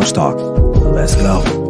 Sports Talk. Let's go.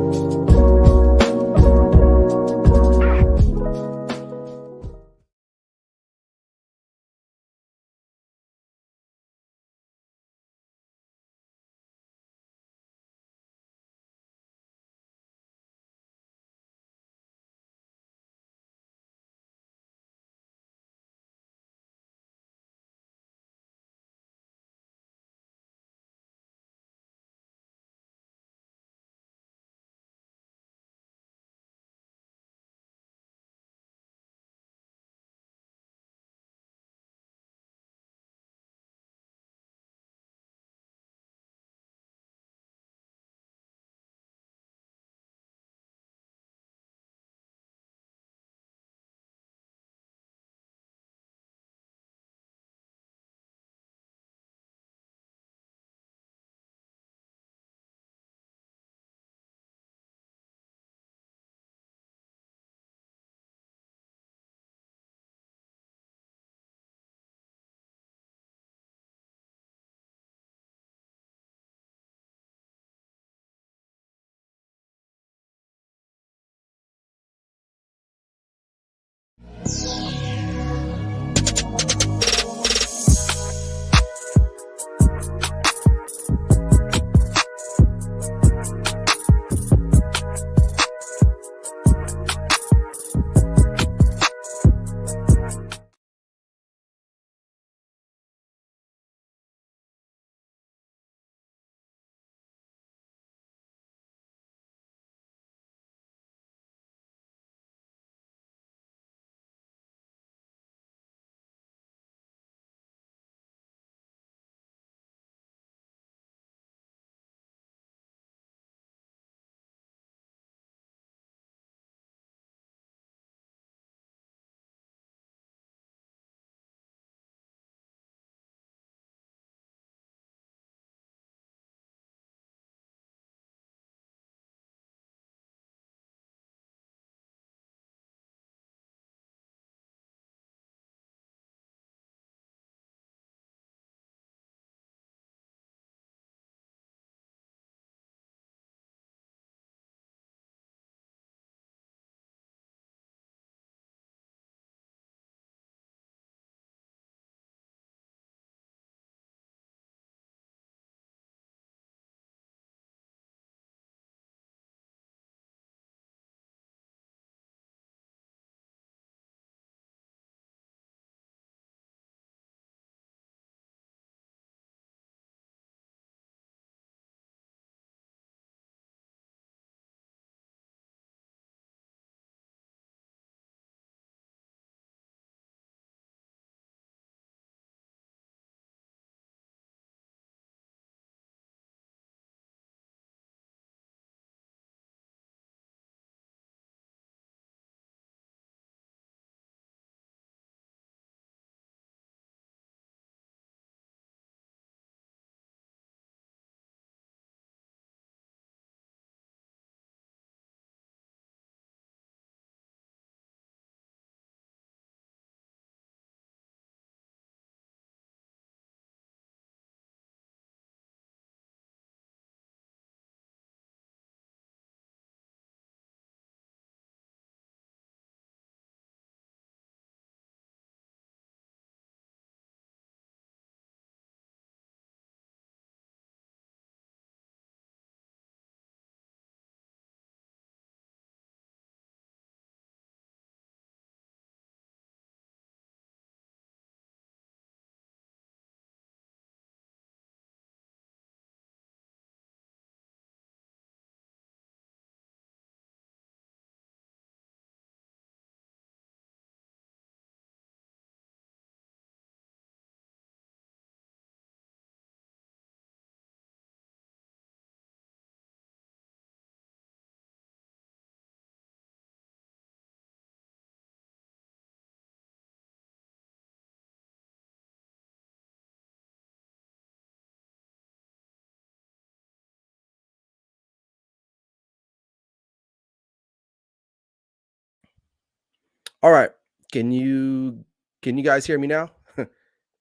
All right. Can you can you guys hear me now?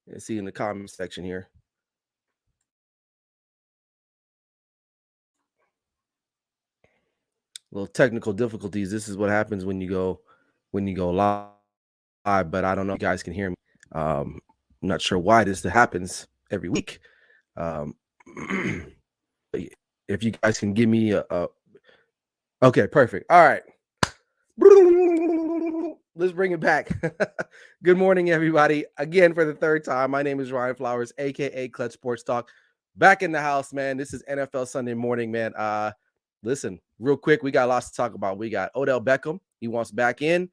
Let's see in the comment section here. little technical difficulties. This is what happens when you go live, but I don't know if you guys can hear me. I'm not sure why this happens every week. Um, if you guys can give me a okay, perfect. All right. Let's bring it back. Good morning, everybody. Again, for the third time, my name is Ryan Flowers, aka Clutch Sports Talk. Back in the house, man. This is NFL Sunday morning, man. Listen, real quick, we got lots to talk about. We got Odell Beckham. He wants back in,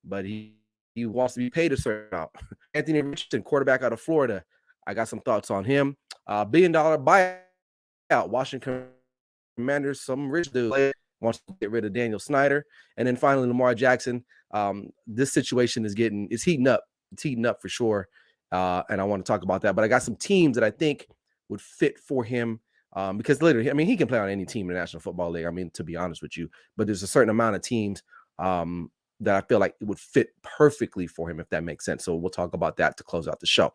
but he wants to be paid a certain amount. Anthony Richardson, quarterback out of Florida. I got some thoughts on him. $1 billion buyout. Washington Commanders, some rich dude wants to get rid of Daniel Snyder. And then finally, Lamar Jackson. This situation is heating up. It's heating up for sure. And I want to talk about that. But I got some teams that I think would fit for him. Because literally, I mean, he can play on any team in the National Football League. I mean, to be honest with you, but there's a certain amount of teams that I feel like it would fit perfectly for him, if that makes sense. So we'll talk about that to close out the show.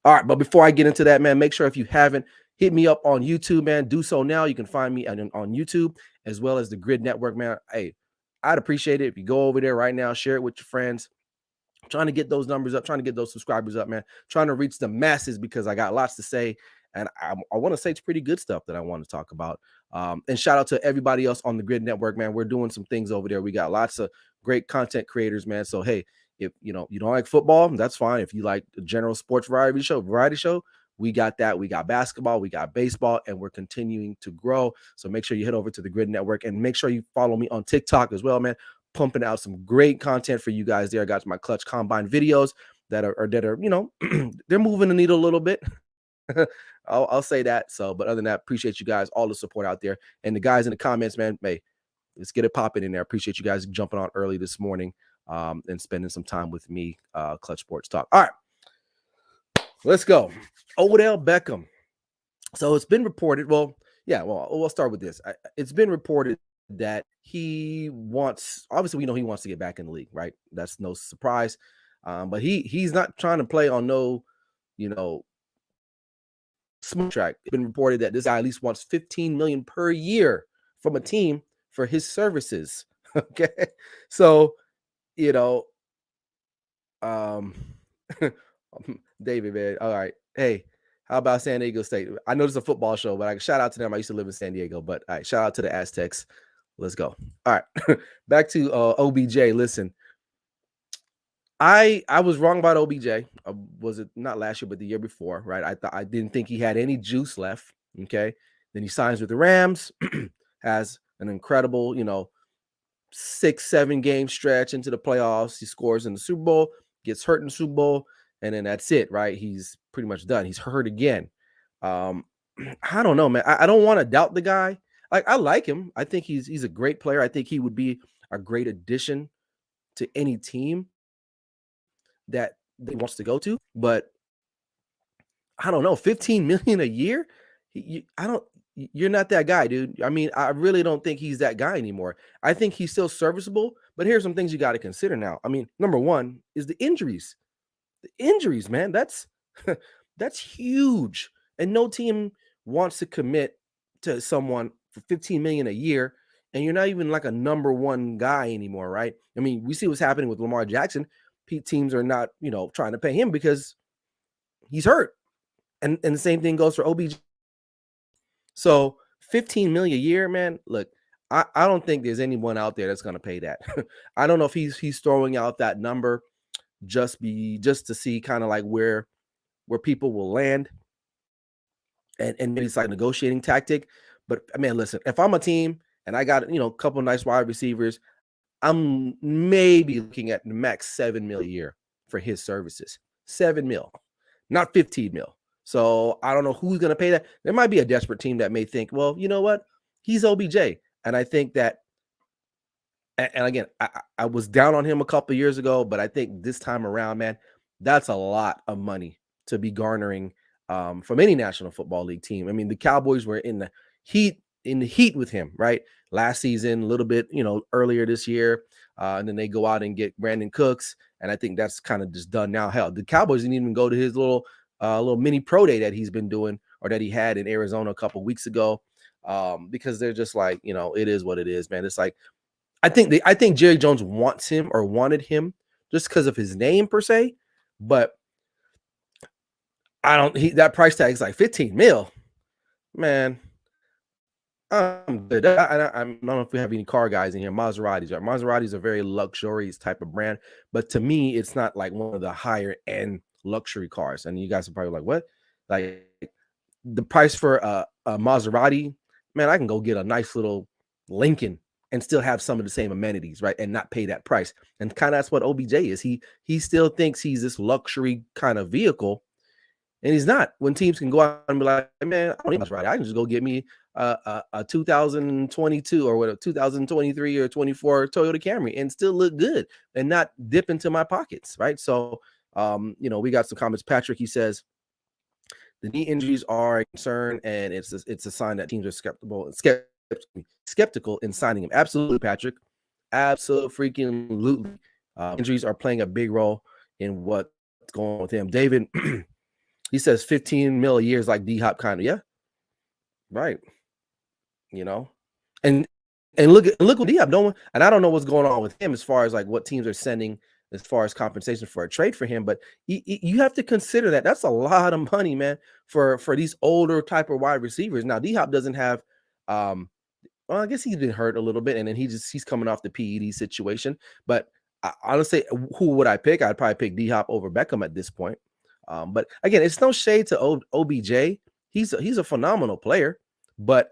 All right, but before I get into that, man, make sure if you haven't hit me up on YouTube, man, do so now. You can find me on YouTube as well as the Grid Network, man. Hey, I'd appreciate it if you go over there right now, share it with your friends. I'm trying to get those numbers up, trying to get those subscribers up, man. Trying to reach the masses because I got lots to say. And I want to say it's pretty good stuff that I want to talk about. And shout out to everybody else on the Grid Network, man. We're doing some things over there. We got lots of great content creators, man. So, hey, if you don't like football, that's fine. If you like the general sports variety show, we got that. We got basketball, we got baseball, and we're continuing to grow. So make sure you head over to the Grid Network and make sure you follow me on TikTok as well, man. Pumping out some great content for you guys there. I got my clutch combine videos that are they're moving the needle a little bit. I'll say that. So, but other than that, appreciate you guys, all the support out there, and the guys in the comments, man. Hey, let's get it popping in there. Appreciate you guys jumping on early this morning, and spending some time with me, Clutch Sports Talk. All right, let's go. Odell Beckham. So it's been reported. Well, yeah. Well, we'll start with this. It's been reported that he wants. Obviously, we know he wants to get back in the league, right? That's no surprise. But he's not trying to play on no, you know, smart track. It's been reported that this guy at least wants $15 million per year from a team for his services. Okay, so you know, um, David, man. All right, hey, how about San Diego State? I know it's a football show, but I shout out to them. I used to live in San Diego, but all right, shout out to the Aztecs. Let's go. All right, back to OBJ. Listen, I was wrong about OBJ. Was it not last year, but the year before, right? I didn't think he had any juice left. Okay. Then he signs with the Rams, has an incredible, 6-7 game stretch into the playoffs. He scores in the Super Bowl, gets hurt in the Super Bowl, and then that's it, right? He's pretty much done. He's hurt again. Um, I don't know, man. I don't want to doubt the guy. Like, I like him. I think he's a great player. I think he would be a great addition to any team that he wants to go to, but I don't know, 15 million a year? You're not that guy, dude. I mean, I really don't think he's that guy anymore. I think he's still serviceable, but here's some things you got to consider now. I mean, number one is the injuries. The injuries, man, that's that's huge. And no team wants to commit to someone for 15 million a year, and you're not even like a number one guy anymore, right? I mean, we see what's happening with Lamar Jackson. Teams are not, trying to pay him because he's hurt. And the same thing goes for OBJ. So 15 million a year, man. Look, I don't think there's anyone out there that's going to pay that. I don't know if he's throwing out that number just to see kind of like where people will land, and maybe it's like a negotiating tactic. But man, listen, if I'm a team and I got a couple nice wide receivers, I'm maybe looking at the max 7 mil a year for his services. 7 mil, not 15 mil. So I don't know who's going to pay that. There might be a desperate team that may think, well, you know what? He's OBJ. And I think that, and again, I was down on him a couple of years ago, but I think this time around, man, that's a lot of money to be garnering from any National Football League team. I mean, the Cowboys were in the heat with him, right? Last season, a little bit, earlier this year. And then they go out and get Brandon Cooks. And I think that's kind of just done now. Hell, the Cowboys didn't even go to his little mini pro day that he's been doing, or that he had in Arizona a couple weeks ago. because they're just like, it is what it is, man. It's like I think Jerry Jones wants him or wanted him just because of his name per se, but I don't. That price tag is like 15 mil, man. I'm good. I don't know if we have any car guys in here. Maseratis. Right? Maseratis are very luxurious type of brand, but to me, it's not like one of the higher end luxury cars. And you guys are probably like, what? Like the price for a Maserati, man, I can go get a nice little Lincoln and still have some of the same amenities, right? And not pay that price. And kind of that's what OBJ is. He still thinks he's this luxury kind of vehicle, and he's not. When teams can go out and be like, man, I don't need Maserati. I can just go get me a 2022 or what, a 2023 or 24 Toyota Camry and still look good and not dip into my pockets, right? So, we got some comments. Patrick, he says, the knee injuries are a concern, and it's a sign that teams are skeptical in signing him. Absolutely, Patrick. Absolutely freaking lootly. Injuries are playing a big role in what's going on with him. David, he says 15 mil a year is like D-Hop kind of. Yeah, right. And look what D-Hop doing. And I don't know what's going on with him as far as like what teams are sending as far as compensation for a trade for him, but you have to consider that that's a lot of money, man, for these older type of wide receivers. Now D-Hop doesn't have well, I guess he's been hurt a little bit, and then he's coming off the PED situation. But honestly, who would I pick? I'd probably pick D-Hop over Beckham at this point. But again, it's no shade to OBJ. He's a phenomenal player, but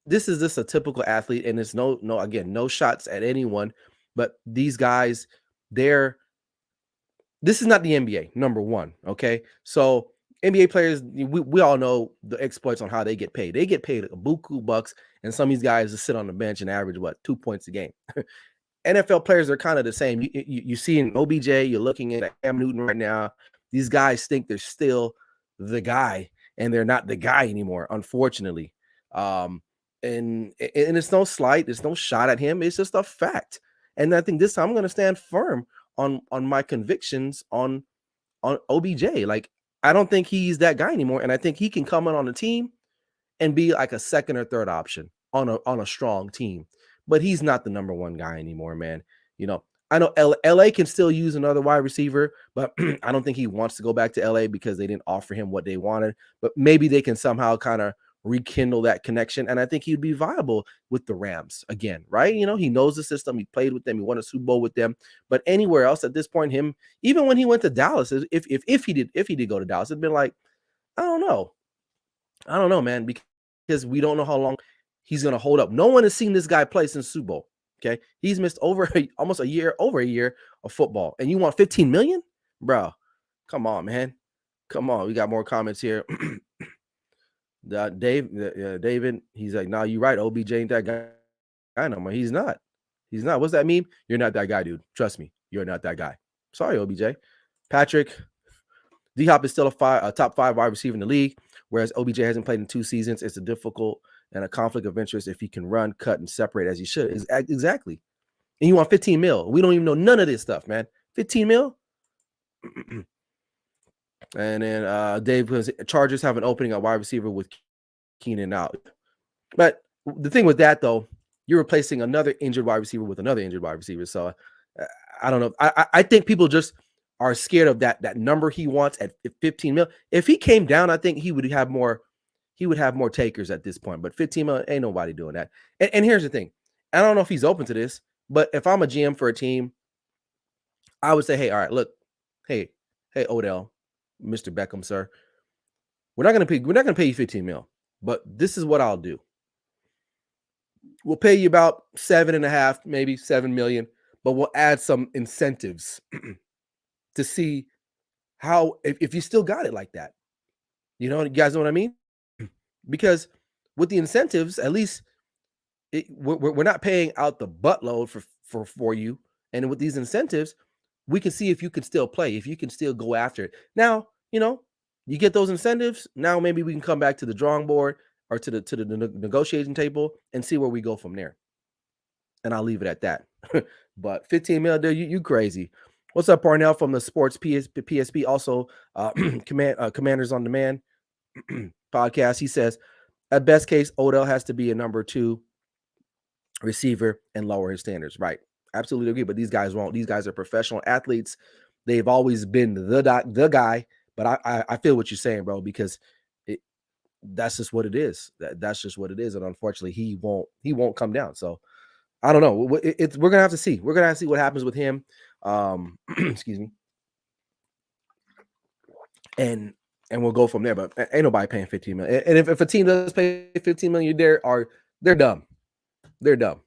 this is just a typical athlete, and it's no shots at anyone. But these guys, this is not the NBA, number one. Okay, so NBA players, we all know the exploits on how they get paid. They get paid a buku bucks, and some of these guys just sit on the bench and average 2 points a game. NFL players are kind of the same. You see in OBJ, you're looking at Cam Newton right now. These guys think they're still the guy, and they're not the guy anymore, unfortunately. And it's no slight, it's no shot at him. It's just a fact. And I think this time I'm going to stand firm on my convictions on OBJ. Like, I don't think he's that guy anymore, and I think he can come in on the team and be like a second or third option on a strong team. But he's not the number one guy anymore, man. I know LA can still use another wide receiver, but I don't think he wants to go back to LA because they didn't offer him what they wanted. But maybe they can somehow kind of rekindle that connection, and I think he'd be viable with the Rams again, right? He knows the system. He played with them. He won a Super Bowl with them. But anywhere else at this point, even when he went to Dallas, if he did go to Dallas, it'd been like, I don't know, man, because we don't know how long he's going to hold up. No one has seen this guy play since Super Bowl. Okay, he's missed over a year of football, and you want 15 million, bro? Come on, man. Come on. We got more comments here. David, he's like, nah, you're right. OBJ ain't that guy no more. He's not. What's that mean? You're not that guy, dude. Trust me, you're not that guy. Sorry, OBJ. Patrick, D-Hop is still a top 5 wide receiver in the league, whereas OBJ hasn't played in 2 seasons. It's a difficult and a conflict of interest if he can run, cut, and separate as he should. Exactly. And you want 15 mil. We don't even know none of this stuff, man. 15 mil? And then Dave goes, Chargers have an opening at wide receiver with Keenan out. But the thing with that, though, you're replacing another injured wide receiver with another injured wide receiver. So I don't know. I think people just are scared of that number he wants at 15 mil. If he came down, I think he would have more takers at this point. But 15 mil, ain't nobody doing that. And here's the thing. I don't know if he's open to this, but if I'm a GM for a team, I would say, hey, all right, look, hey, Odell, Mr. Beckham, sir, we're not gonna pay you 15 mil, but this is what I'll do. We'll pay you about 7.5, maybe 7 million, but we'll add some incentives to see how if you still got it like that. You guys know what I mean? Because with the incentives, at least we're not paying out the buttload for you, and with these incentives, we can see if you can still play, if you can still go after it. Now, you get those incentives. Now maybe we can come back to the drawing board or to the negotiation table and see where we go from there. And I'll leave it at that. But 15 mil, dude, you crazy. What's up, Parnell from the Sports PSP? Also, Commanders on Demand podcast. He says, at best case, Odell has to be a number 2 receiver and lower his standards. Right. Absolutely agree. But these guys won't. These guys are professional athletes. They've always been the guy. But I feel what you're saying, bro, because that's just what it is. That's just what it is. And unfortunately, he won't come down. So I don't know. We're gonna have to see. We're gonna have to see what happens with him. Excuse me. And we'll go from there. But ain't nobody paying 15 million. And if a team does pay 15 million, they're dumb. They're dumb.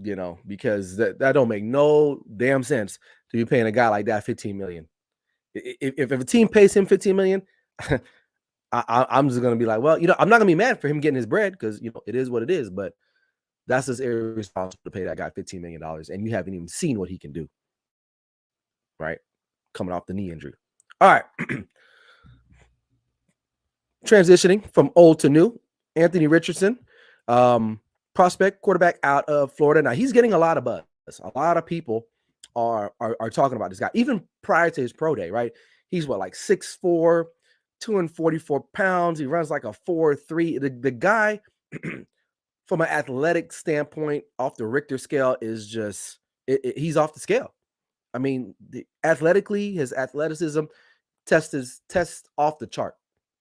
You know, because that don't make no damn sense to be paying a guy like that 15 million. If a team pays him 15 million, I'm just gonna be like, well, you know, I'm not gonna be mad for him getting his bread because you know it is what it is. But that's just irresponsible to pay that guy $15 million, and you haven't even seen what he can do. Right, coming off the knee injury. All right. Transitioning from old to new, Anthony Richardson, prospect quarterback out of Florida. Now he's getting a lot of buzz. A lot of people are talking about this guy, even prior to his pro day. Right, he's what, like 6'4", 244 pounds. He runs like a 4.3. The guy, from an athletic standpoint, off the Richter scale, is just he's off the scale. I mean, athletically, his athleticism tests off the chart.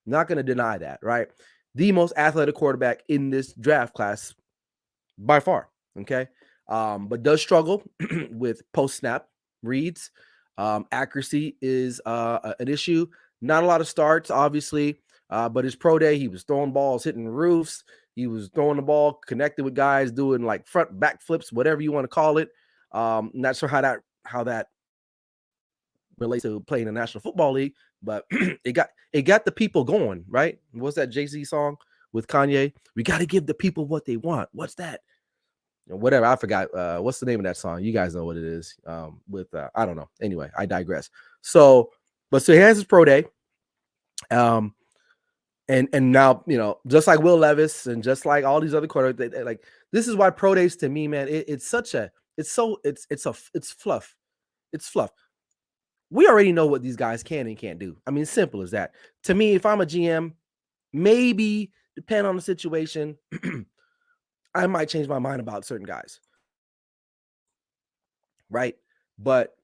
Not going to deny that, right? The most athletic quarterback in this draft class by far, okay? But does struggle with post-snap reads. Accuracy is an issue. Not a lot of starts, obviously, but his pro day, he was throwing balls, hitting roofs. He was throwing the ball, connected with guys, doing like front back flips, whatever you want to call it. Not sure how that relates to playing in the National Football League, but it got the people going, right? What's that Jay-Z song with Kanye? We got to give the people what they want. What's that? Whatever, I forgot. What's the name of that song? You guys know what it is. With I don't know. Anyway, I digress. So he has his pro day. And now, you know, just like Will Levis and just like all these other quarterbacks, like, this is why pro days to me, man, it's fluff. It's fluff. We already know what these guys can and can't do. I mean, simple as that. To me, if I'm a GM, maybe depending on the situation, I might change my mind about certain guys. Right? But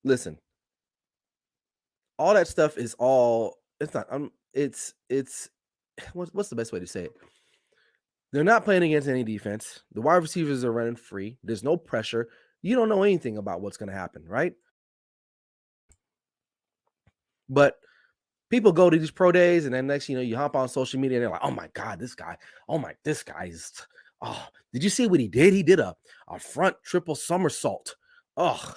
listen, all that stuff is it's not it's what's the best way to say it? They're not playing against any defense. The wide receivers are running free. There's no pressure. You don't know anything about what's going to happen, right? But people go to these pro days, and then next, you know, you hop on social media and they're like, oh my God, this guy is, oh, did you see what he did? He did a front triple somersault. Oh,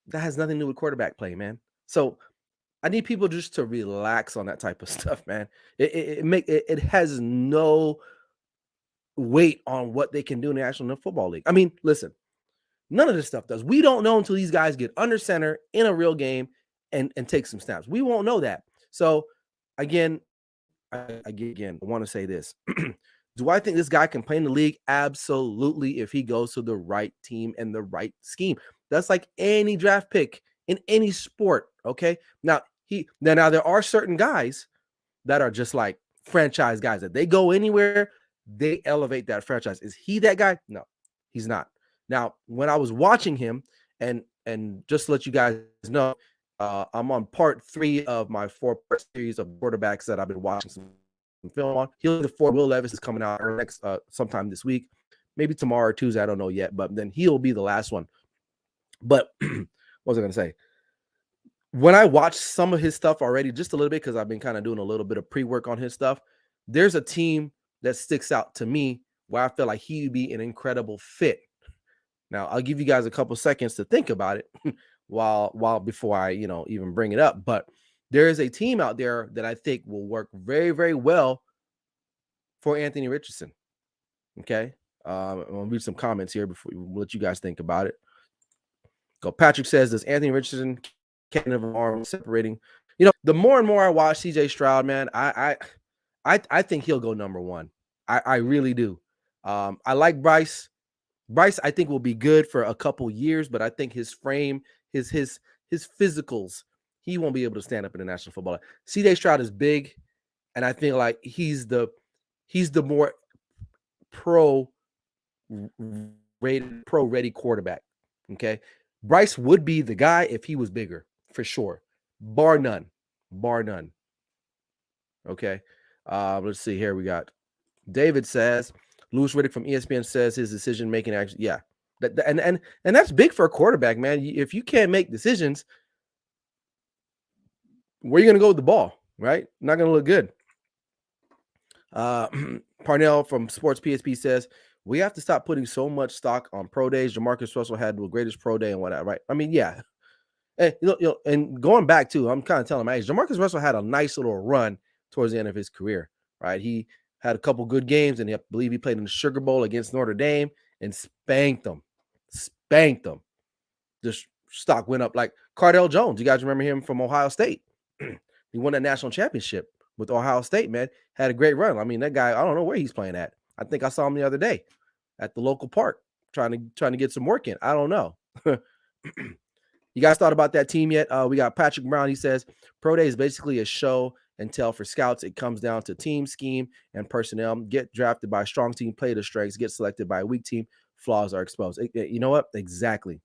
that has nothing to do with quarterback play, man. So I need people just to relax on that type of stuff, man. It has no weight on what they can do in the National Football League. I mean, listen, none of this stuff does. We don't know until these guys get under center in a real game and take some snaps. We won't know that. So again, I want to say this. Do I think this guy can play in the league? Absolutely, if he goes to the right team and the right scheme. That's like any draft pick in any sport, okay? Now there are certain guys that are just like franchise guys that they go anywhere, they elevate that franchise. Is he that guy? No, he's not. Now, when I was watching him, and just to let you guys know, I'm on part 3 of my 4-part series of quarterbacks that I've been watching some film on. He'll be the 4. Will Levis is coming out next sometime this week, maybe tomorrow or Tuesday. I don't know yet, but then he'll be the last one. But what was I going to say? When I watched some of his stuff already, just a little bit, because I've been kind of doing a little bit of pre-work on his stuff, there's a team that sticks out to me where I feel like he would be an incredible fit. Now, I'll give you guys a couple seconds to think about it while before I, you know, even bring it up. But there is a team out there that I think will work very, very well for Anthony Richardson. Okay. I'm going to read some comments here before we let you guys think about it. Go. Patrick says, does Anthony Richardson can of arm separating? You know, the more and more I watch CJ Stroud, man, I think he'll go number 1. I really do. I like Bryce. Bryce, I think, will be good for a couple years, but I think his frame, his physicals, he won't be able to stand up in the National Football League. CJ Stroud is big. And I think like he's the more pro pro ready quarterback. Okay. Bryce would be the guy if he was bigger, for sure. Bar none. Bar none. Okay. Let's see here. We got David says, Louis Riddick from ESPN says his decision making actually, yeah. And that's big for a quarterback, man. If you can't make decisions, where are you going to go with the ball, right? Not going to look good. Parnell from Sports PSP says, we have to stop putting so much stock on pro days. Jamarcus Russell had the greatest pro day and whatnot, right? I mean, yeah. And, and going back to, I'm kind of telling my age, Jamarcus Russell had a nice little run towards the end of his career, right? He had a couple good games, and I believe he played in the Sugar Bowl against Notre Dame and spanked them. Just stock went up like Cardell Jones. You guys remember him from Ohio State? He won that national championship with Ohio State, man. Had a great run. I mean, that guy, I don't know where he's playing at. I think I saw him the other day at the local park trying to get some work in. I don't know. You guys thought about that team yet? We got Patrick Brown. He says, pro day is basically a show and tell for scouts. It comes down to team scheme and personnel. Get drafted by a strong team, play to strengths, get selected by a weak team, flaws are exposed. You know what? Exactly.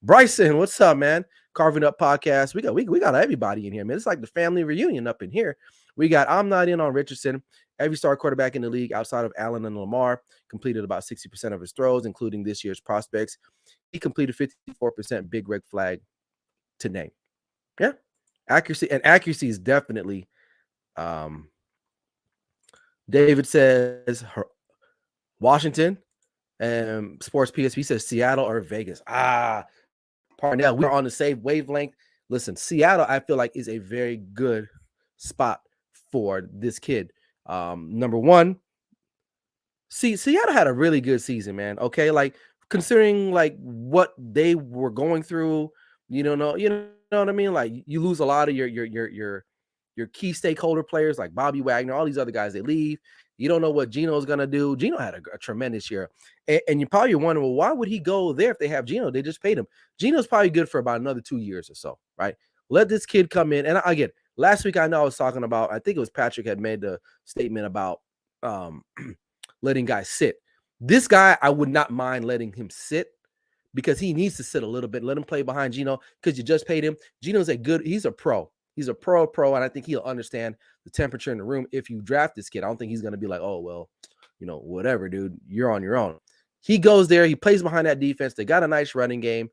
Bryson, what's up, man? Carving Up Podcast. We got everybody in here, man. It's like the family reunion up in here. We got I'm Not In on Richardson. Every star quarterback in the league outside of Allen and Lamar completed about 60% of his throws, including this year's prospects. He completed 54%, big red flag to name. Yeah. Accuracy is definitely David says Washington, and Sports PSP says Seattle or Vegas. Parnell, we're on the same wavelength. Listen, Seattle, I feel like, is a very good spot for this kid. Number one, Seattle had a really good season, man. Okay, like considering like what they were going through, you know what I mean. Like you lose a lot of your key stakeholder players like Bobby Wagner, all these other guys. They leave. You don't know what Geno's gonna do. Geno had a tremendous year, and you probably wonder, well, why would he go there if they have Geno? They just paid him. Geno's probably good for about another 2 years or so, right? Let this kid come in. And again, last week I know I was talking about. I think it was Patrick had made the statement about letting guys sit. This guy, I would not mind letting him sit because he needs to sit a little bit. Let him play behind Geno because you just paid him. Geno's he's a pro. He's a pro, and I think he'll understand the temperature in the room. If you draft this kid, I don't think he's going to be like, oh, well, whatever, dude, you're on your own. He goes there. He plays behind that defense. They got a nice running game.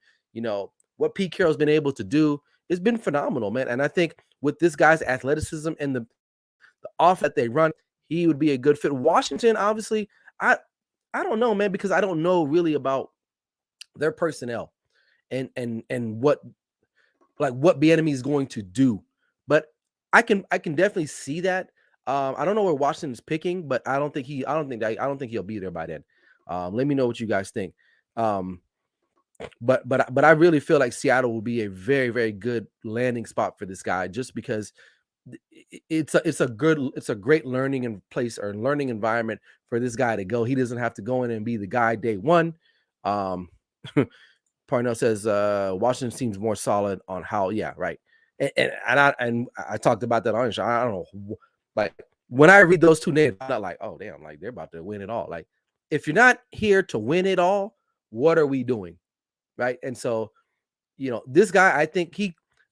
What Pete Carroll's been able to do has been phenomenal, man. And I think with this guy's athleticism and the off that they run, he would be a good fit. Washington, obviously, I don't know, man, because I don't know really about their personnel and what Bieniemy is going to do. But I can definitely see that. I don't know where Washington's picking, but I don't think he'll be there by then. Let me know what you guys think. But I really feel like Seattle will be a very, very good landing spot for this guy, just because it's a great learning learning environment for this guy to go. He doesn't have to go in and be the guy day one. Parnell says Washington seems more solid on how, yeah, right. And I talked about that on the show. I don't know, like when I read those two names, I'm not like, oh damn, like they're about to win it all. Like if you're not here to win it all, what are we doing, right? And so, this guy, I think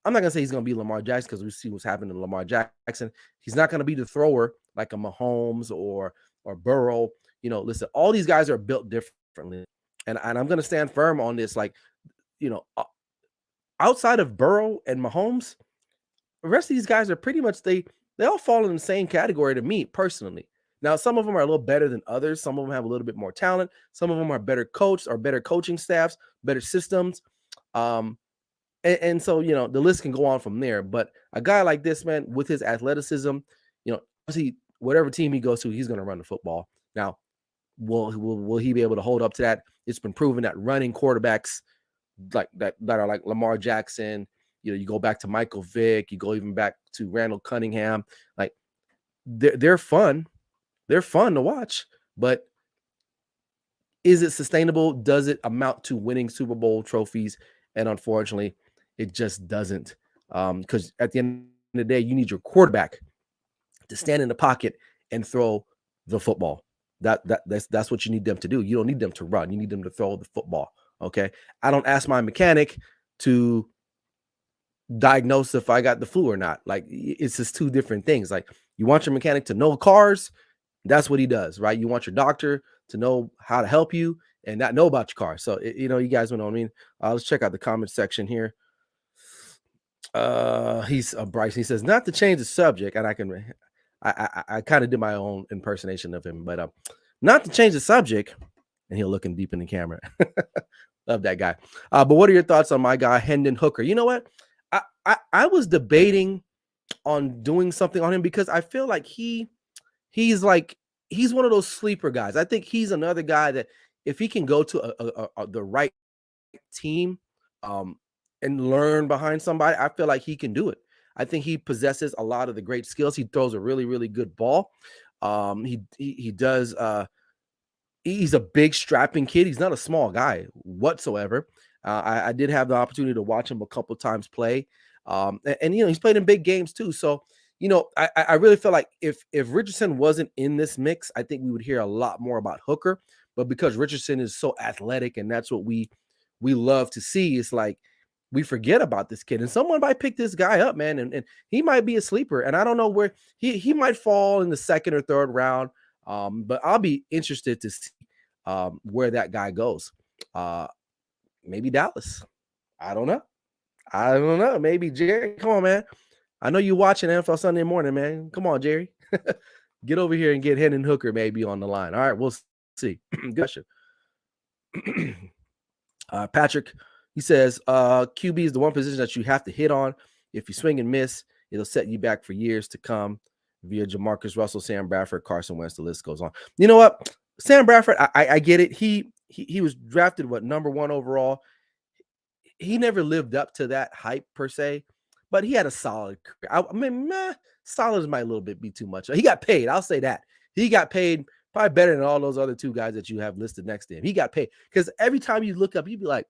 I'm not gonna say he's gonna be Lamar Jackson because we see what's happening to Lamar Jackson. He's not gonna be the thrower like a Mahomes or Burrow. Listen, all these guys are built differently, and I'm gonna stand firm on this. Like, outside of Burrow and Mahomes, the rest of these guys are pretty much they all fall in the same category to me personally. Now, some of them are a little better than others. Some of them have a little bit more talent. Some of them are better coached or better coaching staffs, better systems. And so, the list can go on from there. But a guy like this, man, with his athleticism, obviously, whatever team he goes to, he's going to run the football. Now, will he be able to hold up to that? It's been proven that running quarterbacks like that are like Lamar Jackson, you go back to Michael Vick, you go even back to Randall Cunningham, like they're fun. They're fun to watch, but is it sustainable? Does it amount to winning Super Bowl trophies? And unfortunately, it just doesn't. Because at the end of the day, you need your quarterback to stand in the pocket and throw the football. That's what you need them to do. You don't need them to run. You need them to throw the football. Okay. I don't ask my mechanic to diagnose if I got the flu or not. Like, it's just two different things. Like, you want your mechanic to know cars, that's what he does, right? You want your doctor to know how to help you and not know about your car. So, you guys know what I mean. Let's check out the comment section here. He's Bryce. He says, not to change the subject, and I kind of did my own impersonation of him, but not to change the subject. And he'll look in deep in the camera. Love that guy. But what are your thoughts on my guy Hendon Hooker? You know what? I was debating on doing something on him because I feel like he's one of those sleeper guys. I think he's another guy that if he can go to the right team and learn behind somebody, I feel like he can do it. I think he possesses a lot of the great skills. He throws a really, really good ball. He does. He's a big strapping kid. He's not a small guy whatsoever. I did have the opportunity to watch him a couple times play. And he's played in big games too. So, I really feel like if Richardson wasn't in this mix, I think we would hear a lot more about Hooker. But because Richardson is so athletic and that's what we love to see, it's like we forget about this kid. And someone might pick this guy up, man, and he might be a sleeper. And I don't know where he might fall in the second or third round. But I'll be interested to see where that guy goes. Maybe Dallas. I don't know. Maybe Jerry. Come on, man. I know you're watching NFL Sunday morning, man. Come on, Jerry. Get over here and get Hendon Hooker maybe on the line. All right, we'll see. Good question. Patrick, he says, QB is the one position that you have to hit on. If you swing and miss, it'll set you back for years to come via Jamarcus Russell, Sam Bradford, Carson Wentz. The list goes on. You know what? Sam Bradford, I get it. He was drafted, number 1 overall. He never lived up to that hype per se, but he had a solid career. I mean, solid might a little bit be too much. He got paid. I'll say that. He got paid probably better than all those other two guys that you have listed next to him. He got paid because every time you look up, you'd be like,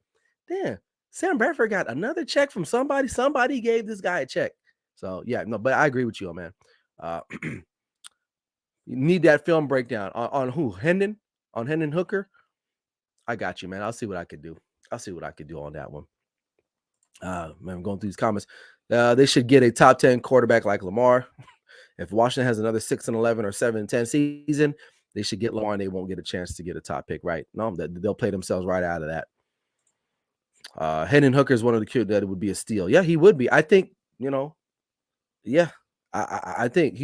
damn, Sam Bradford got another check from somebody. Somebody gave this guy a check. So, yeah, no, but I agree with you, man. You need that film breakdown on who? Hendon? On Hendon Hooker? I got you, man. I'll see what I could do. On that one. Man, I'm going through these comments. They should get a top 10 quarterback like Lamar. If Washington has another 6-11 or 7-10 season, they should get Lamar and they won't get a chance to get a top pick, right? No, they'll play themselves right out of that. Hendon Hooker is one of the kids that it would be a steal. Yeah, he would be. I think, yeah, I think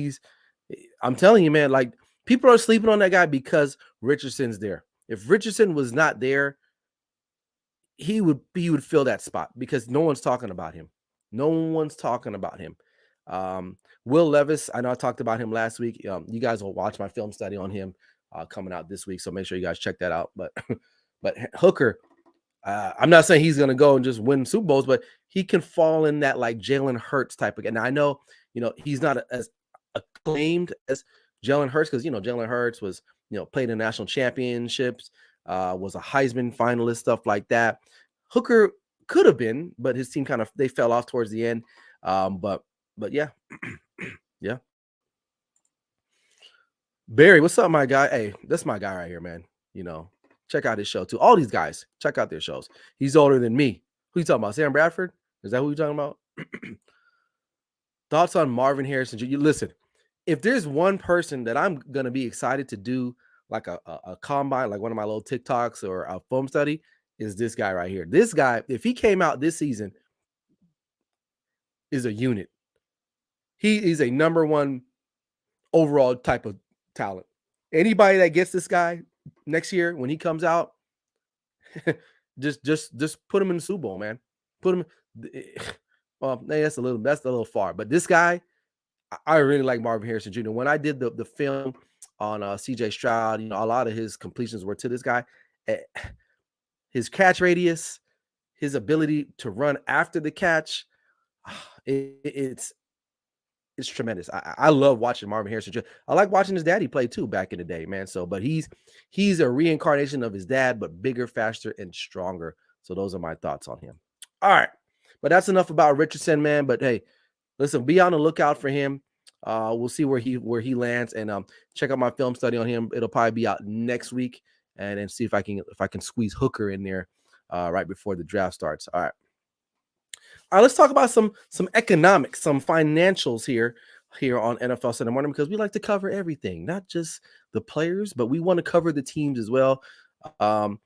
I'm telling you, man, like people are sleeping on that guy because Richardson's there. If Richardson was not there, he would fill that spot because no one's talking about him. Will Levis, I know I talked about him last week. You guys will watch my film study on him coming out this week, so make sure you guys check that out. But Hooker, I'm not saying he's going to go and just win Super Bowls, but he can fall in that like Jalen Hurts type of. And I know, he's not as acclaimed as Jalen Hurts because Jalen Hurts was played in national championships, was a Heisman finalist, stuff like that. Hooker could have been, but his team they fell off towards the end. But yeah, yeah. Barry, what's up, my guy? Hey, that's my guy right here, man. Check out his show too. All these guys, check out their shows. He's older than me. Who you talking about? Sam Bradford? Is that who you talking about? Thoughts on Marvin Harrison? You listen. If there's one person that I'm gonna be excited to do like a combine, like one of my little TikToks or a film study, is this guy right here. This guy, if he came out this season, is a unit. He is a number 1 overall type of talent. Anybody that gets this guy next year when he comes out, just put him in the Super Bowl, man. Put him. Well, that's a little far, but this guy, I really like Marvin Harrison Jr. When I did the film on CJ Stroud, a lot of his completions were to this guy. His catch radius, his ability to run after the catch, it's tremendous. I love watching Marvin Harrison Jr. I like watching his daddy play too back in the day, man. So, but he's a reincarnation of his dad, but bigger, faster, and stronger. So those are my thoughts on him. All right. But that's enough about Richardson, man. But hey, listen, be on the lookout for him. We'll see where he lands, and check out my film study on him. It'll probably be out next week, and then see if I can squeeze Hooker in there right before the draft starts. All right, let's talk about some economics, some financials here on NFL Sunday Morning, because we like to cover everything, not just the players, but we want to cover the teams as well. Um,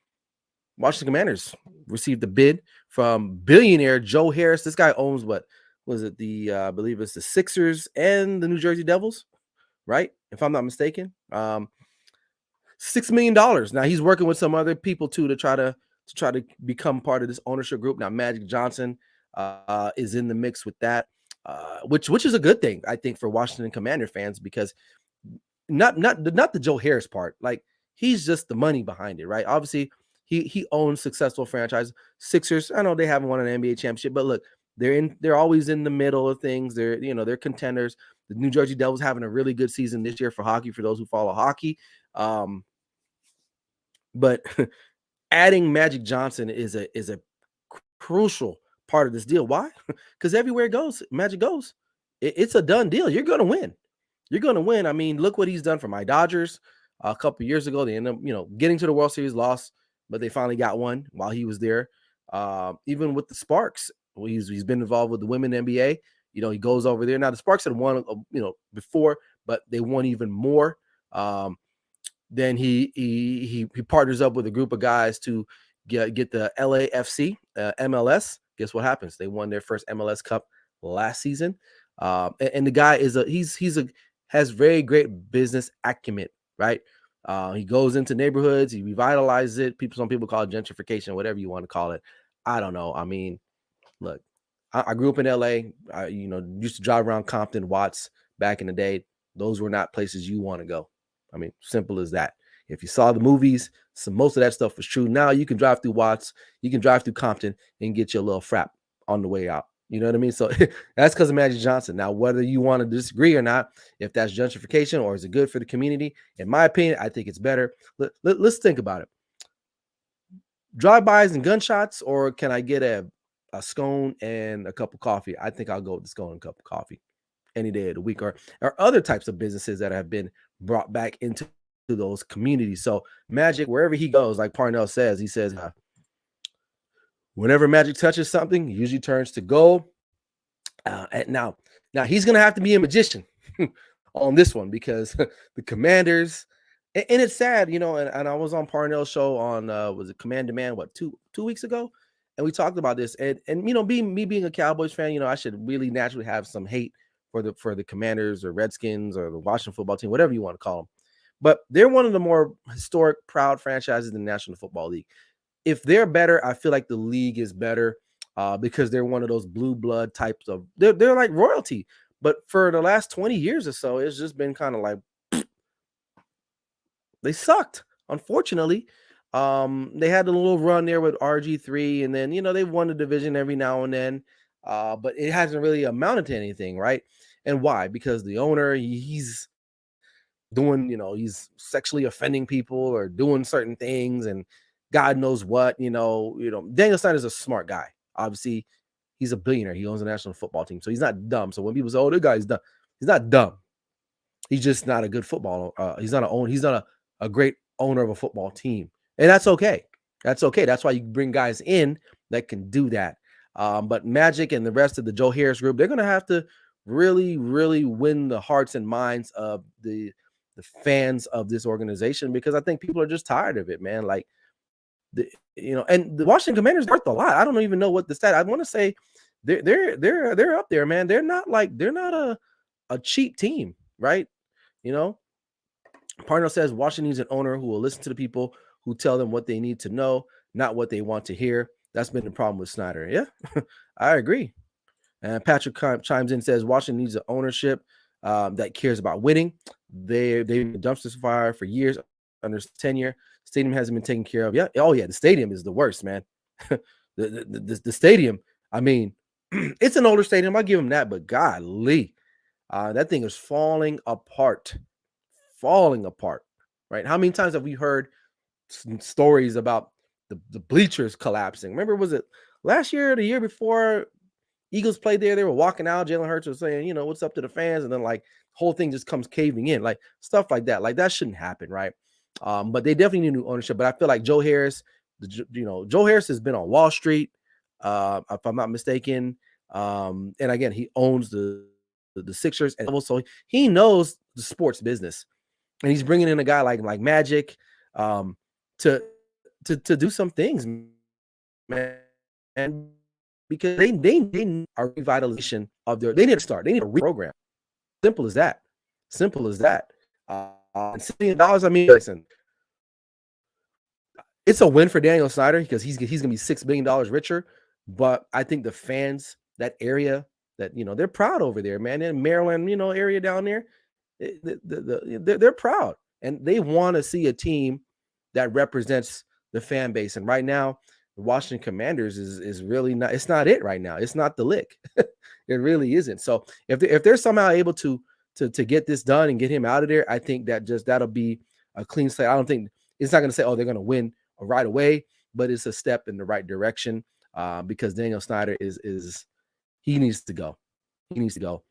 Washington Commanders received a bid from billionaire Joe Harris. This guy owns what was it? I believe it's the Sixers and the New Jersey Devils, right? If I'm not mistaken. $6 million. Now he's working with some other people too to try to become part of this ownership group. Now Magic Johnson is in the mix with that, which is a good thing, I think, for Washington Commander fans, because not the Joe Harris part. Like, he's just the money behind it, right? Obviously, he owns successful franchise. Sixers, I know they haven't won an NBA championship, but look, they're always in the middle of things. They're contenders. The New Jersey Devils having a really good season this year for hockey, for those who follow hockey. But adding Magic Johnson is a crucial part of this deal. Why? Because everywhere Magic goes, it's a done deal. You're gonna win. You're gonna win. I mean, look what he's done for my Dodgers a couple of years ago. They ended up, getting to the World Series, lost, but they finally got one while he was there. Even with the Sparks, he's been involved with the women NBA. He goes over there. Now the Sparks had won, before, but they won even more. Then he partners up with a group of guys to get the LAFC MLS. Guess what happens? They won their first MLS Cup last season. And the guy has very great business acumen, right? He goes into neighborhoods, he revitalizes it. Some people call it gentrification, whatever you want to call it. I don't know. I mean, look, I grew up in LA. I used to drive around Compton, Watts back in the day. Those were not places you want to go. I mean, simple as that. If you saw the movies, most of that stuff was true. Now you can drive through Watts, you can drive through Compton and get your little frap on the way out. You know what I mean? So that's because of Magic Johnson. Now, whether you want to disagree or not, if that's gentrification or is it good for the community, in my opinion, I think it's better. Let's think about it. Drive-bys and gunshots, or can I get a scone and a cup of coffee? I think I'll go with the scone and cup of coffee any day of the week, or other types of businesses that have been brought back into those communities. So Magic, wherever he goes, like Parnell says, he says, whenever Magic touches something, it usually turns to gold. And now he's gonna have to be a magician on this one, because the Commanders, and it's sad, and I was on Parnell's show on was it Command Demand, what, two weeks ago, and we talked about this, and being a Cowboys fan, I should really naturally have some hate for the Commanders or Redskins or the Washington football team, whatever you want to call them. But they're one of the more historic, proud franchises in the National Football League. If they're better, I feel like the league is better, because they're one of those blue blood types of, they're like royalty. But for the last 20 years or so, it's just been kind of like, they sucked, unfortunately. They had a little run there with RG3, and then, they've won the division every now and then, but it hasn't really amounted to anything, right? And why? Because the owner, he's doing, he's sexually offending people or doing certain things, and God knows what. Daniel Snyder's a smart guy. Obviously, he's a billionaire. He owns a national football team, so he's not dumb. So when people say, "Oh, the guy's dumb," he's not dumb. He's just not a good football. He's not a great owner of a football team, and that's okay. That's okay. That's why you bring guys in that can do that. But Magic and the rest of the Joe Harris group, they're going to have to really, really win the hearts and minds of the fans of this organization, because I think people are just tired of it, man. Like, and the Washington Commanders are worth a lot. I don't even know what the stat. I want to say they're up there, man. They're not a cheap team, right? Parnell says Washington needs an owner who will listen to the people, who tell them what they need to know, not what they want to hear. That's been the problem with Snyder. Yeah, I agree. And Patrick chimes in and says Washington needs an ownership that cares about winning. They've been a dumpster fire for years under tenure. Stadium hasn't been taken care of. Yeah. Oh, yeah. The stadium is the worst, man. the stadium, I mean, it's an older stadium. I'll give them that, but golly, that thing is falling apart. Right? How many times have we heard stories about the bleachers collapsing? Remember, was it last year or the year before? Eagles played there. They were walking out. Jalen Hurts was saying, what's up to the fans, and then like whole thing just comes caving in, like stuff like that. Like that shouldn't happen, right? But they definitely need new ownership. But I feel like Joe Harris, Joe Harris has been on Wall Street, if I'm not mistaken. And again, he owns the Sixers, and also he knows the sports business, and he's bringing in a guy like Magic, to do some things, man. And because they need a revitalization of they need to start. They need a reprogram. Simple as that. Simple as that. And $6 million. I mean, listen, it's a win for Daniel Snyder because he's gonna be $6 million richer. But I think the fans, that area, that they're proud over there, man. In Maryland, area down there, they're proud, and they want to see a team that represents the fan base. And right now, the Washington Commanders is really not. It's not it right now. It's not the lick. It really isn't. So if they're somehow able to get this done and get him out of there, I think that'll be a clean slate. I don't think it's not going to say, oh, they're going to win right away, but it's a step in the right direction, because Daniel Snyder he needs to go. He needs to go.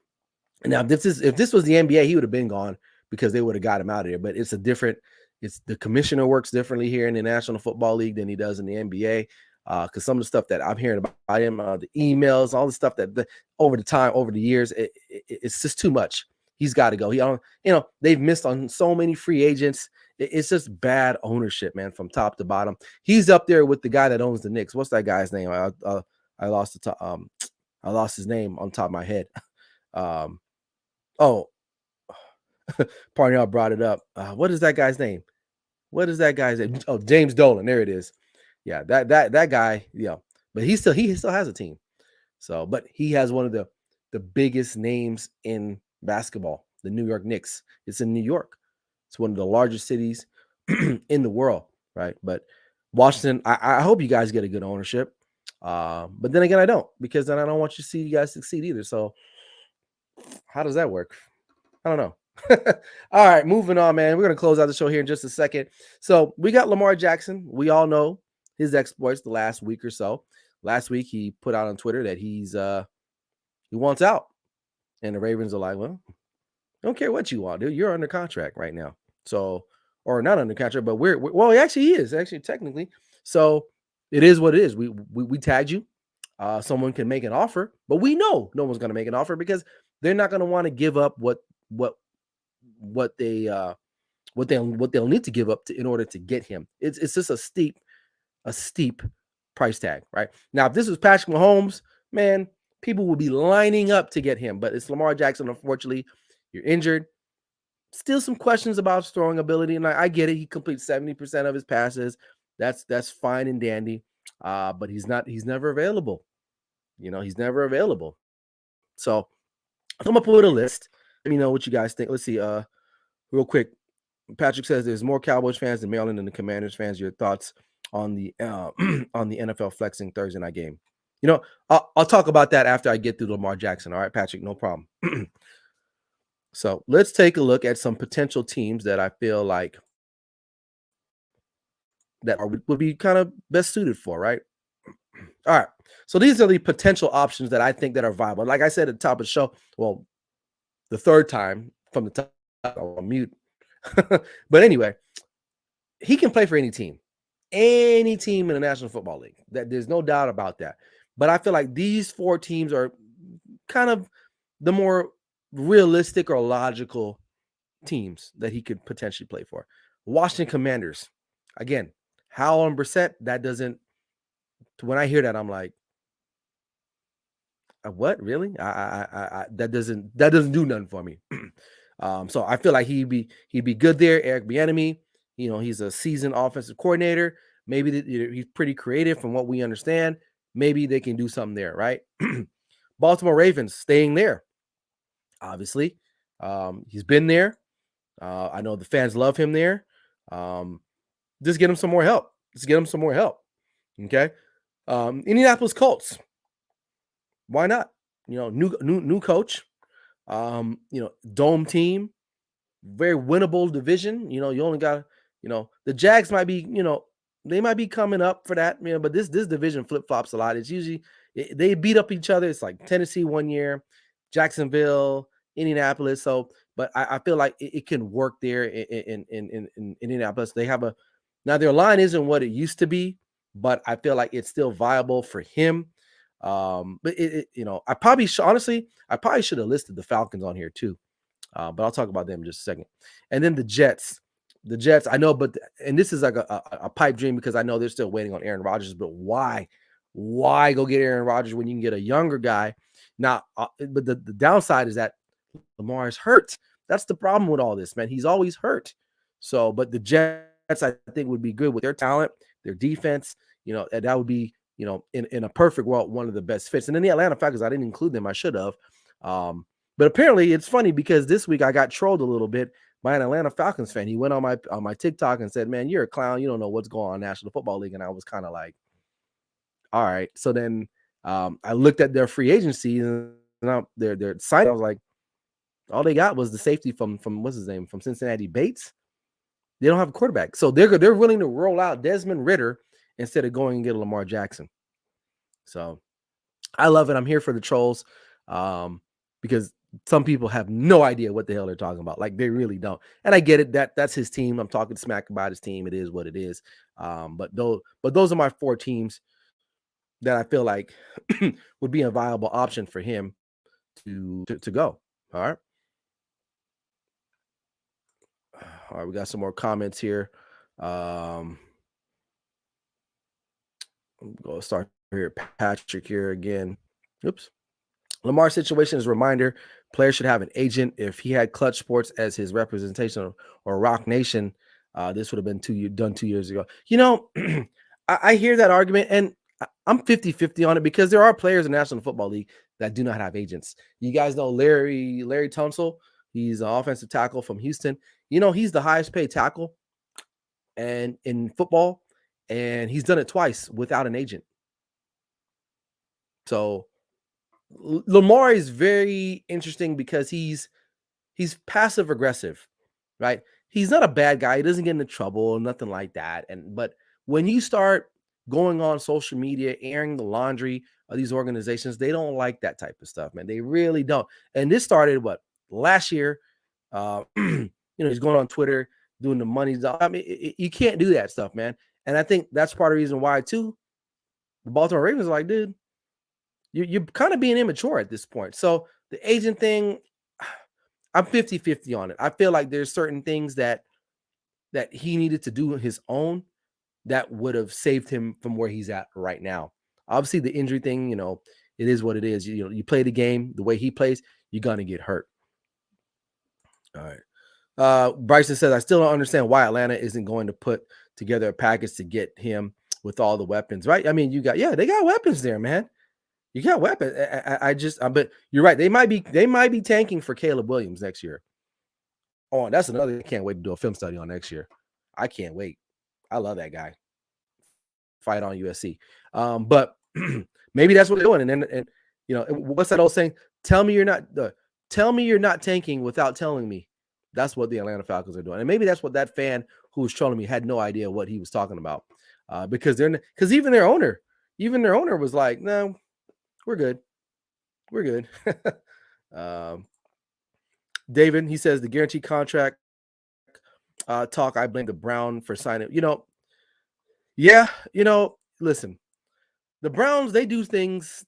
And now, if this was the NBA, he would have been gone because they would have got him out of there. But it's the commissioner works differently here in the National Football League than he does in the NBA. Because some of the stuff that I'm hearing about him, the emails, all the stuff that over the years, it's just too much. He's got to go. They've missed on so many free agents. It's just bad ownership, man, from top to bottom. He's up there with the guy that owns the Knicks. What's that guy's name? I lost his name on top of my head. Parnell brought it up. What is that guy's name? Oh, James Dolan. There it is. Yeah, that guy. Yeah, but he still has a team. So, but he has one of the biggest names in basketball, the New York Knicks. It's in New York. It's one of the largest cities in the world, right? But Washington, I hope you guys get a good ownership. But then again, I don't, because then I don't want you to see you guys succeed either. So how does that work? I don't know. All right, moving on, man. We're going to close out the show here in just a second. So we got Lamar Jackson. We all know his exploits the last week or so. Last week, he put out on Twitter that he wants out. And the Ravens are like, well, don't care what you want, dude. You're under contract right now. So, or not under contract, but well, he is actually technically. So it is what it is. We tagged you. Someone can make an offer, but we know no one's going to make an offer because they're not going to want to give up what they'll need to give up in order to get him. It's just a steep price tag, right? Now, if this was Patrick Mahomes, man, people will be lining up to get him, but it's Lamar Jackson. Unfortunately, you're injured. Still some questions about his throwing ability, and I get it. He completes 70% of his passes. That's fine and dandy, but he's never available. He's never available. So I'm gonna put a list. Let me know what you guys think. Let's see. Real quick, Patrick says there's more Cowboys fans in Maryland than the Commanders fans. Your thoughts on the on the NFL flexing Thursday night game? I'll talk about that after I get through Lamar Jackson. All right, Patrick, no problem. So let's take a look at some potential teams that I feel like would be kind of best suited for, right? All right. So these are the potential options that I think that are viable. Like I said at the top of the show, well, the third time from the top, I'll mute. But anyway, he can play for any team in the National Football League. There's no doubt about that. But I feel like these four teams are kind of the more realistic or logical teams that he could potentially play for. Washington Commanders. Again, Howell and Brissett, that doesn't, when I hear that, I'm like, what, really? That doesn't do nothing for me. So I feel like he'd be good there. Eric Bieniemy, he's a seasoned offensive coordinator. Maybe he's pretty creative from what we understand. Maybe they can do something there, right? Baltimore Ravens staying there. Obviously, he's been there. I know the fans love him there. Just get him some more help. Okay. Indianapolis Colts. Why not? New coach. Dome team. Very winnable division. You only got, the Jags might be, they might be coming up for that, but this division flip-flops a lot. It's usually, They beat up each other. It's like Tennessee one year, Jacksonville, Indianapolis. So, but I feel like it can work there in Indianapolis. They have a now their line isn't what it used to be, but I feel like it's still viable for him. But I probably honestly, I probably should have listed the Falcons on here too. But I'll talk about them in just a second. And then the Jets. The Jets, I know, but and this is like a pipe dream because I know they're still waiting on Aaron Rodgers. But why? Why go get Aaron Rodgers when you can get a younger guy? Now, but the downside is that Lamar is hurt. That's the problem with all this, man. He's always hurt. So, but the Jets, I think, would be good with their talent, their defense. That would be, in a perfect world, one of the best fits. And then the Atlanta Falcons, I didn't include them. I should have. But apparently it's funny because this week I got trolled a little bit by an Atlanta Falcons fan. He went on my TikTok and said, "Man, you're a clown. You don't know what's going on in National Football League." And I was kind of like, all right. So then I looked at their free agency and their site. I was like, all they got was the safety from what's his name, from Cincinnati, Bates. They don't have a quarterback. So they're willing to roll out Desmond Ridder instead of going and get Lamar Jackson. So I love it. I'm here for the trolls because some people have no idea what the hell they're talking about. Like, they really don't. And I get it. That's his team. I'm talking smack about his team. It is what it is. But those are my 4 teams that I feel like would be a viable option for him to go. All right. All right, we got some more comments here. Go start here. Patrick here again. Oops. Lamar's situation is a reminder players should have an agent. If he had Clutch Sports as his representation or Rock Nation, this would have been done 2 years ago. I hear that argument, and I'm 50-50 on it because there are players in the National Football League that do not have agents. You guys know Larry Tunsil. He's an offensive tackle from Houston. He's the highest paid tackle and in football, and he's done it twice without an agent. So Lamar is very interesting because he's passive aggressive, right? He's not a bad guy. He doesn't get into trouble or nothing like that. But when you start going on social media, airing the laundry of these organizations, they don't like that type of stuff, man. They really don't. And this started last year. He's going on Twitter doing the money. I mean, you can't do that stuff, man. And I think that's part of the reason why too. The Baltimore Ravens are like, dude, you're kind of being immature at this point. So the agent thing, I'm 50-50 on it. I feel like there's certain things that he needed to do his own that would have saved him from where he's at right now. Obviously, the injury thing, it is what it is. You play the game the way he plays, you're going to get hurt. All right. Bryson says, I still don't understand why Atlanta isn't going to put together a package to get him with all the weapons, right? I mean, they got weapons there, man. You got weapons. But you're right. They might be tanking for Caleb Williams next year. Oh, that's another. I can't wait to do a film study on next year. I can't wait. I love that guy. Fight on USC. But maybe that's what they're doing. And what's that old saying? Tell me you're not tanking without telling me. That's what the Atlanta Falcons are doing. And maybe that's what that fan who was trolling me had no idea what he was talking about. Because even their owner was like, no, we're good. We're good. David, he says the guaranteed contract talk. I blame the Brown for signing. Listen, the Browns, they do things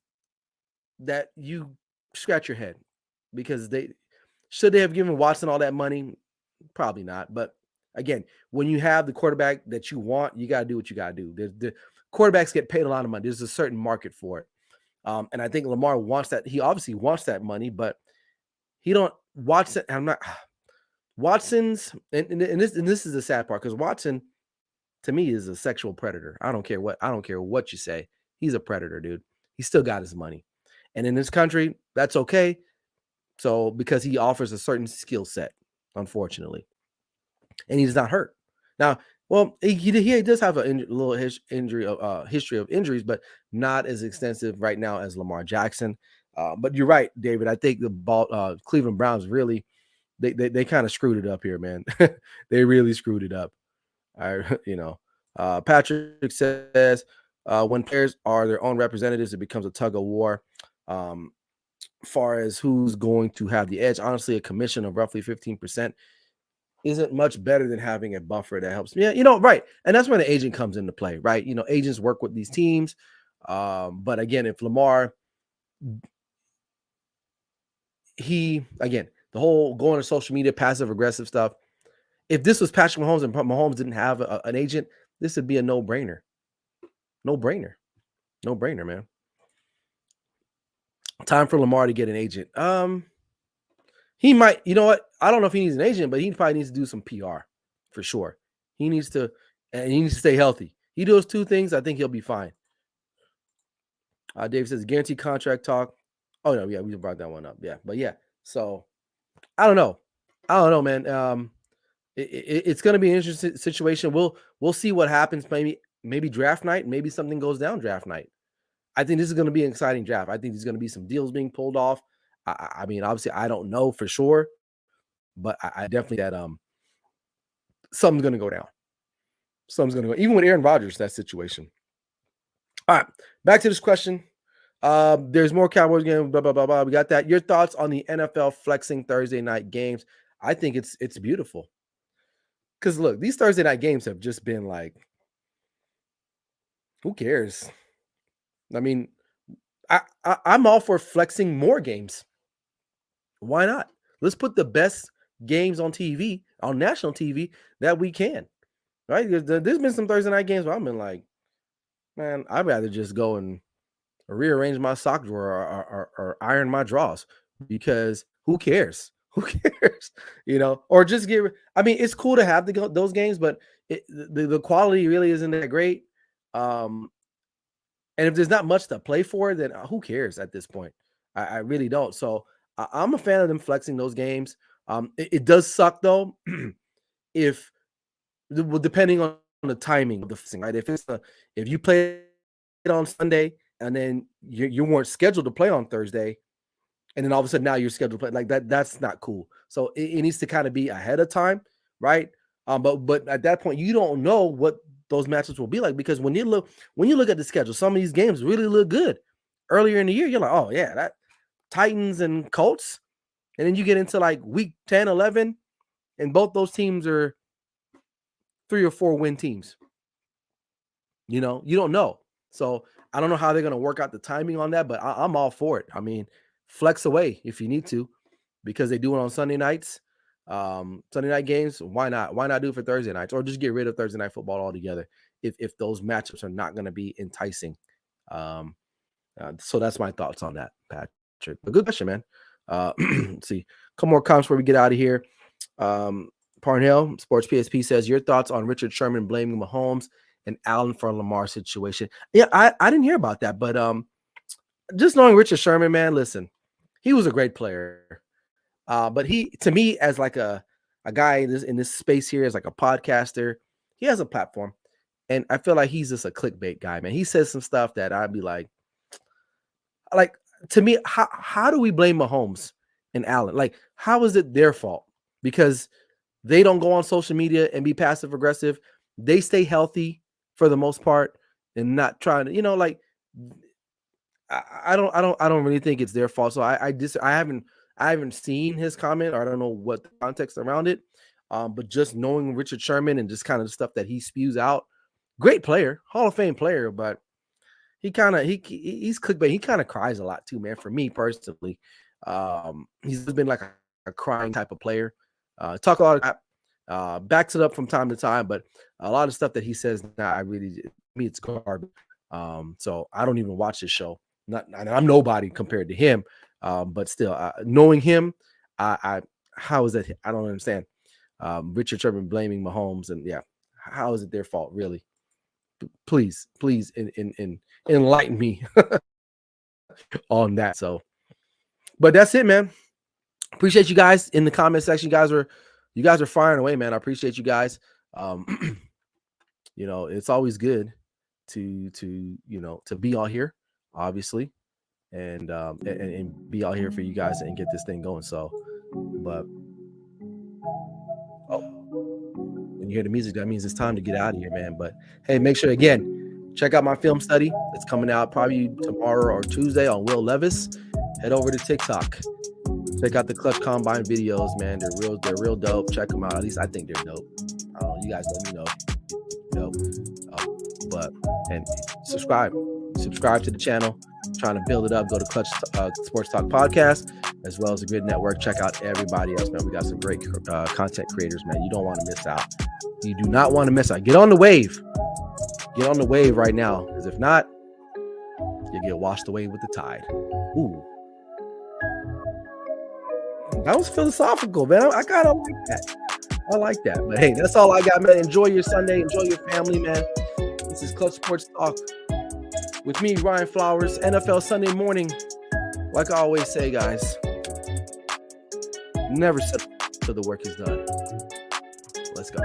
that you scratch your head because should they have given Watson all that money? Probably not. But again, when you have the quarterback that you want, you got to do what you got to do. The quarterbacks get paid a lot of money. There's a certain market for it. And I think Lamar wants that. He obviously wants that money, but he don't. Watson, Watson's, and this is the sad part because Watson, to me, is a sexual predator. I don't care what you say. He's a predator, dude. He still got his money. And in this country, that's okay. So because he offers a certain skill set, unfortunately. And he's not hurt. Now, well, he does have a little history of injuries, but not as extensive right now as Lamar Jackson. But you're right, David. I think the Cleveland Browns really, they kind of screwed it up here, man. They really screwed it up. Patrick says, When players are their own representatives, it becomes a tug of war. Um, far as who's going to have the edge, honestly, a commission of roughly 15% isn't much better than having a buffer that helps. Yeah, right. And that's when the agent comes into play, right? Agents work with these teams. But again, if Lamar, the whole going to social media, passive aggressive stuff. If this was Patrick Mahomes and Mahomes didn't have an agent, this would be a no brainer. No brainer. No brainer, man. Time for Lamar to get an agent. He might, you know what? I don't know if he needs an agent, but he probably needs to do some PR for sure. He needs to stay healthy. He does two things, I think he'll be fine. Dave says guaranteed contract talk. Oh no, yeah, we brought that one up. Yeah, but yeah. So I don't know, man. It's going to be an interesting situation. We'll see what happens. Maybe draft night. Maybe something goes down draft night. I think this is going to be an exciting draft. I think there's going to be some deals being pulled off. I mean, obviously, I don't know for sure, but I definitely that something's going to go down. Something's going to go. Even with Aaron Rodgers, that situation. All right, back to this question. There's more Cowboys games. Blah blah blah blah. We got that. Your thoughts on the NFL flexing Thursday night games? I think it's beautiful. Because look, these Thursday night games have just been like, who cares? I mean, I'm all for flexing more games. Why not? Let's put the best games on TV, on national TV, that we can. Right? There's been some Thursday night games where I've been like, man, I'd rather just go and rearrange my sock drawer or iron my drawers, because who cares? Who cares? Or just get. I mean, it's cool to have those games, but the quality really isn't that great. And if there's not much to play for, then who cares at this point? I really don't. So I'm a fan of them flexing those games. It does suck though, if depending on the timing of the flexing, right? If you play it on Sunday and then you weren't scheduled to play on Thursday, and then all of a sudden now you're scheduled to play like that, that's not cool. So it needs to kind of be ahead of time, right? But at that point, you don't know what those matchups will be like, because when you look at the schedule, some of these games really look good. Earlier in the year, you're like, oh yeah, that Titans and Colts, and then you get into like week 10, 11, and both those teams are 3 or 4 win teams. You don't know. So I don't know how they're going to work out the timing on that, but I'm all for it. I mean, flex away if you need to, because they do it on Sunday nights. Sunday night games, why not? Why not do it for Thursday nights, or just get rid of Thursday night football altogether if those matchups are not going to be enticing? So that's my thoughts on that, Patrick. A good question, man. Let's see. A couple more comments before we get out of here. Parnell Sports PSP says, your thoughts on Richard Sherman blaming Mahomes and Allen for Lamar situation. Yeah, I didn't hear about that, but just knowing Richard Sherman, man, listen, he was a great player. But he, to me, as like a guy in this space here, as like a podcaster, he has a platform. And I feel like he's just a clickbait guy, man. He says some stuff that I'd be like, to me, how do we blame Mahomes and Allen? Like, how is it their fault? Because they don't go on social media and be passive aggressive. They stay healthy for the most part and not trying to, like, I don't really think it's their fault. So I haven't seen his comment, or I don't know what the context around it. But just knowing Richard Sherman and just kind of the stuff that he spews out, great player, Hall of Fame player, but he's clickbait. He kind of cries a lot too, man. For me personally, he's been like a crying type of player. Talk a lot of crap, backs it up from time to time, but a lot of stuff that he says now, it's garbage. So I don't even watch this show. I'm nobody compared to him, but still, knowing him, how is that? I don't understand. Richard Sherman blaming Mahomes, and yeah, how is it their fault, really? Please enlighten me on that. So, but that's it, man. Appreciate you guys in the comment section. You guys are firing away, man. I appreciate you guys. It's always good to be all here, obviously, and be all here for you guys and get this thing going. So, but when you hear the music, that means it's time to get out of here, man. But hey, make sure again, Check out my film study. It's coming out probably tomorrow or Tuesday on Will Levis. Head over to TikTok. Check out the Clutch Combine videos, man. They're real dope. Check them out. At least I think they're dope. I don't know. You guys let me know. And subscribe to the channel. Trying to build it up. Go to Clutch Sports Talk Podcast, as well as the Grid Network. Check out everybody else, man. We got some great content creators, man. You don't want to miss out. You do not want to miss out. Get on the wave. Get on the wave right now, because if not, you get washed away with the tide. Ooh. That was philosophical, man. I kind of like that. I like that. But hey, that's all I got, man. Enjoy your Sunday. Enjoy your family, man. This is Clutch Sports Talk with me, Ryan Flowers, NFL Sunday morning. Like I always say, guys, never settle till the work is done. Let's go.